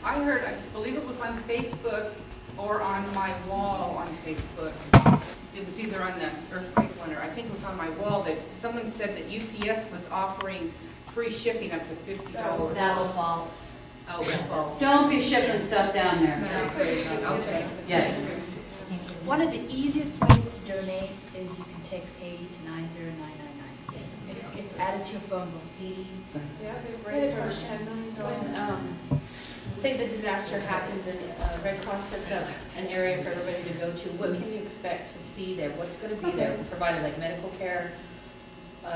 I heard, I believe it was on Facebook or on my wall on Facebook. It was either on the earthquake one, or I think it was on my wall, that someone said that UPS was offering free shipping up to $50. That was false. Oh, it was false. Don't be shipping stuff down there. Okay. Yes. One of the easiest ways to donate is you can text Haiti to 90999. It's added to your phone book, Haiti. Yeah, they've raised over $10 million. When, say the disaster happens and Red Cross sets up an area for everybody to go to, what can you expect to see there? What's going to be there? Provided like medical care,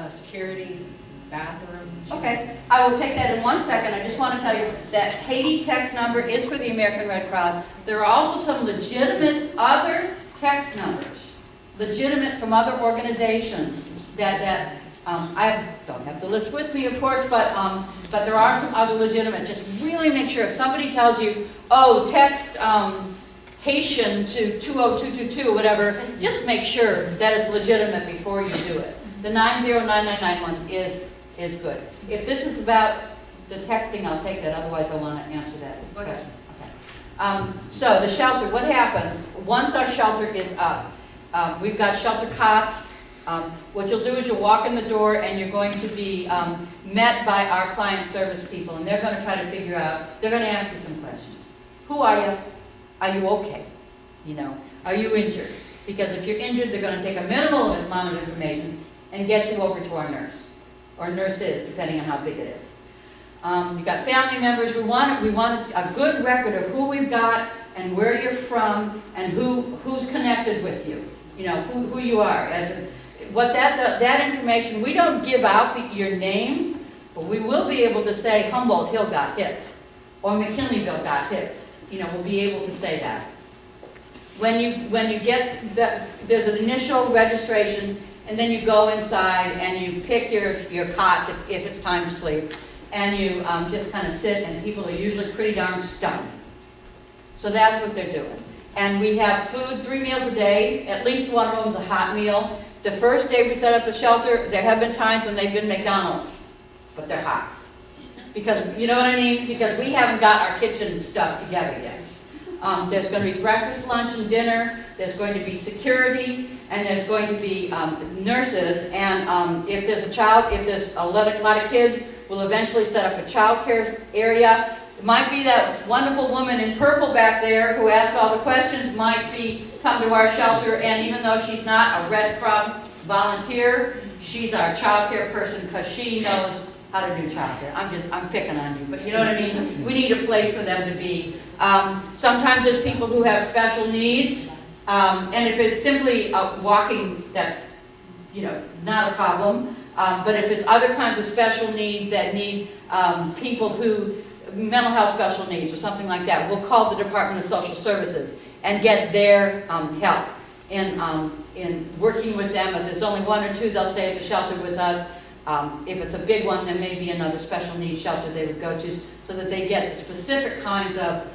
security, bathrooms? Okay, I will take that in 1 second. I just want to tell you that Haiti text number is for the American Red Cross. There are also some legitimate other text numbers, legitimate from other organizations that I don't have the list with me, of course, but there are some other legitimate. Just really make sure if somebody tells you, oh, text Haitian to 20222 or whatever, just make sure that it's legitimate before you do it. The 90999 one is good. If this is about the texting, I'll take that. Otherwise, I want to answer that question. Okay. So the shelter, what happens once our shelter is up? We've got shelter cots. What you'll do is you'll walk in the door and you're going to be met by our client service people, and they're going to try to figure out, they're going to ask you some questions. Who are you? Are you okay? You know, are you injured? Because if you're injured, they're going to take a minimal amount of information and get you over to our nurse, or nurses, depending on how big it is. You've got family members. We want a good record of who we've got and where you're from and who's connected with you. You know, who you are. What that information, we don't give out your name, but we will be able to say Humboldt Hill got hit, or McKinleyville got hit. You know, we'll be able to say that. When you get there's an initial registration, and then you go inside and you pick your cot if it's time to sleep, and you just kind of sit, and people are usually pretty darn stunned. So that's what they're doing. And we have food 3 meals a day. At least one of them is a hot meal. The first day we set up the shelter, there have been times when they've been McDonald's, but they're hot. Because, you know what I mean? Because we haven't got our kitchen stuff together yet. There's going to be breakfast, lunch, and dinner. There's going to be security, and there's going to be nurses. And if there's a lot of kids, we'll eventually set up a child care area. It might be that wonderful woman in purple back there who asked all the questions might come to our shelter, and even though she's not a Red Cross volunteer, she's our child care person because she knows how to do child care. I'm picking on you, but you know what I mean? We need a place for them to be. Sometimes there's people who have special needs, and if it's simply walking, that's, you know, not a problem. But if it's other kinds of special needs that need people who mental health special needs or something like that, we'll call the Department of Social Services and get their help in working with them. If there's only 1 or 2, they'll stay at the shelter with us. If it's a big one, there may be another special needs shelter they would go to so that they get the specific kinds of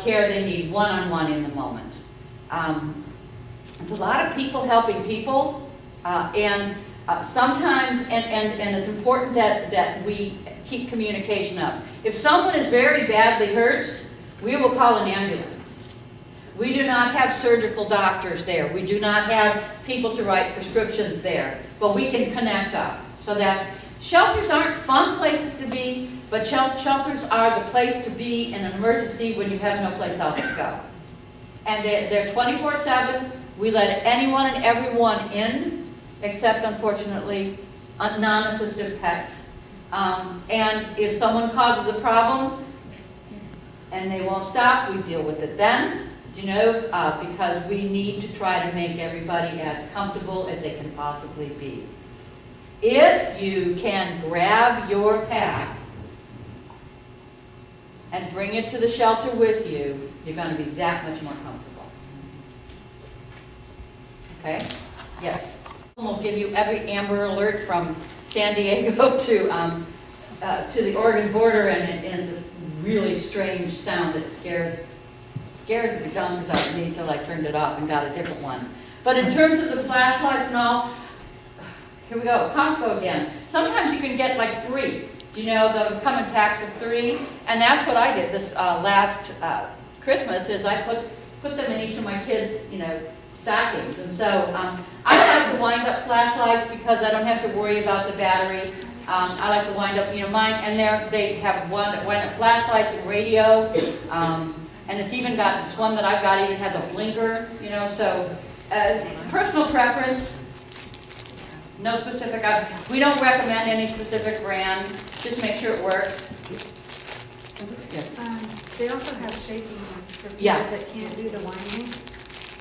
care they need one-on-one in the moment. It's a lot of people helping people, and sometimes, and it's important that we keep communication up. If someone is very badly hurt, we will call an ambulance. We do not have surgical doctors there. We do not have people to write prescriptions there, but we can connect up. So shelters aren't fun places to be, but shelters are the place to be in an emergency when you have no place else to go. And they're 24/7. We let anyone and everyone in, except, unfortunately, non-assistive pets. And if someone causes a problem and they won't stop, we deal with it then, you know, because we need to try to make everybody as comfortable as they can possibly be. If you can grab your pack and bring it to the shelter with you, you're going to be that much more comfortable. Okay? Yes. We'll give you every Amber Alert from San Diego to the Oregon border, and it's this really strange sound that scared the junkies out of me until I turned it off and got a different one. But in terms of the flashlights and all, here we go, Costco again. Sometimes you can get like 3. You know, they'll come in packs of 3, and that's what I did this last Christmas, is I put them in each of my kids', stockings. And so I like the wind-up flashlights because I don't have to worry about the battery. I like the wind-up, mine, and they have wind-up flashlights and radio, and it's even got, this one that I've got even has a blinker, so personal preference. No specific, we don't recommend any specific brand, just make sure it works. Yes. They also have shaking ones for people Yeah. that can't do the winding.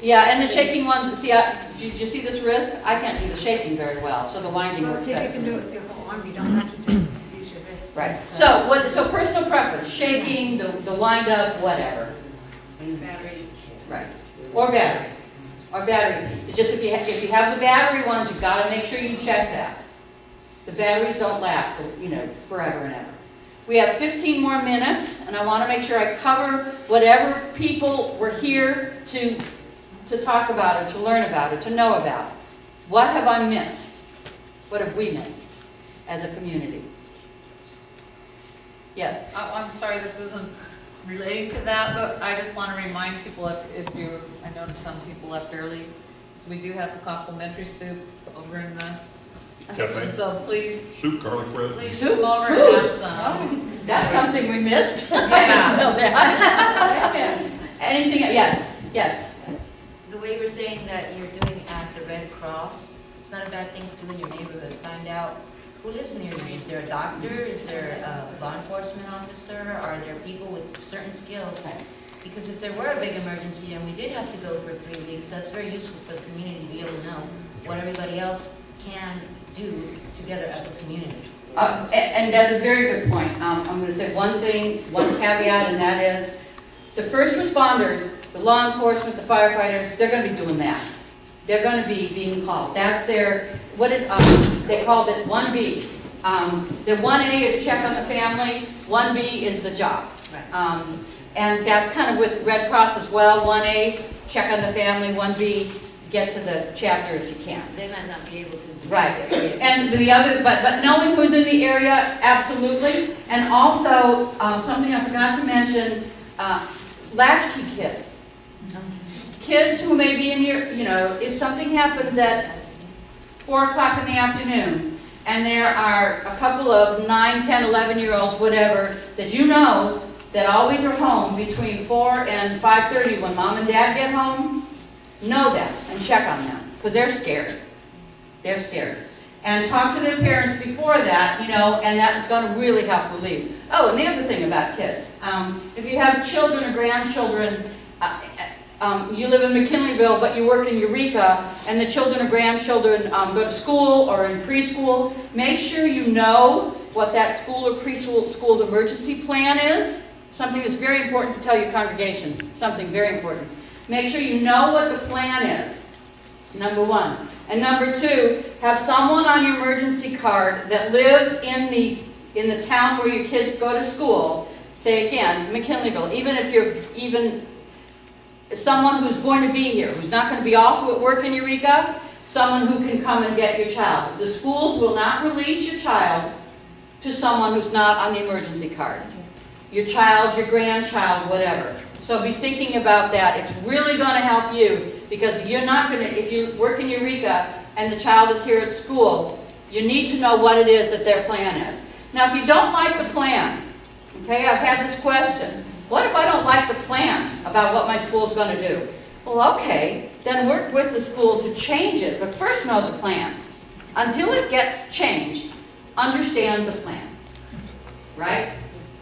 Yeah, and the shaking ones, see, did you see this wrist? I can't do the shaking very well, so the winding Well, works you better. can do it with your whole arm, you don't have to just use your wrist. Right, so personal preference, shaking, the wind up, whatever. Battery. Right, or battery. It's just if you have the battery ones, you've got to make sure you check that. The batteries don't last, forever and ever. We have 15 more minutes, and I want to make sure I cover whatever people were here to talk about, or to learn about, or to know about. What have I missed? What have we missed as a community? Yes? I'm sorry, this isn't relating to that, but I just want to remind people, I noticed some people left early, so we do have the complimentary soup over in the Cafe. so please Soup, garlic bread. Soup, come over food. and have some. That's something we missed. Yeah. No, that. Anything, yes. The way we're saying that you're doing at the Red Cross, it's not a bad thing to do in your neighborhood. Find out who lives near you. Is there a doctor? Is there a law enforcement officer? Are there people with certain skills? Because if there were a big emergency and we did have to go for 3 weeks, that's very useful for the community to be able to know what everybody else can do together as a community. And that's a very good point. I'm going to say one caveat, and that is the first responders, the law enforcement, the firefighters, they're going to be doing that. They're going to be being called. That's their, they called it 1B. The 1A is check on the family, 1B is the job. Right. And that's kind of with Red Cross as well. 1A, check on the family, 1B, get to the chapter if you can. They might not be able to do Right, that. and the other, but knowing who's in the area, absolutely. And also, something I forgot to mention, latchkey kids. Kids who may be in your, if something happens at 4 o'clock in the afternoon, and there are a couple of 9, 10, 11-year-olds, whatever, that always are home between 4 and 5:30 when mom and dad get home, know that and check on them, because they're scared. They're scared. And talk to their parents before that, and that's going to really help relieve. Oh, and the other thing about kids, if you have children or grandchildren, you live in McKinleyville, but you work in Eureka, and the children or grandchildren go to school or in preschool, make sure you know what that school or preschool's emergency plan is. Something that's very important to tell your congregation. Something very important. Make sure you know what the plan is, number 1. And number 2, have someone on your emergency card that lives in the town where your kids go to school. Say again, McKinleyville, even someone who's going to be here, who's not going to be also at work in Eureka, someone who can come and get your child. The schools will not release your child to someone who's not on the emergency card. Your child, your grandchild, whatever. So be thinking about that. It's really going to help you, because you're not going to, if you work in Eureka and the child is here at school, you need to know what it is that their plan is. Now, if you don't like the plan, okay, I've had this question. What if I don't like the plan about what my school's going to do? Well, okay, then work with the school to change it, but first know the plan. Until it gets changed, understand the plan, right?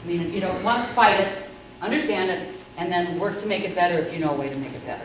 You don't want to fight it, understand it, and then work to make it better if you know a way to make it better.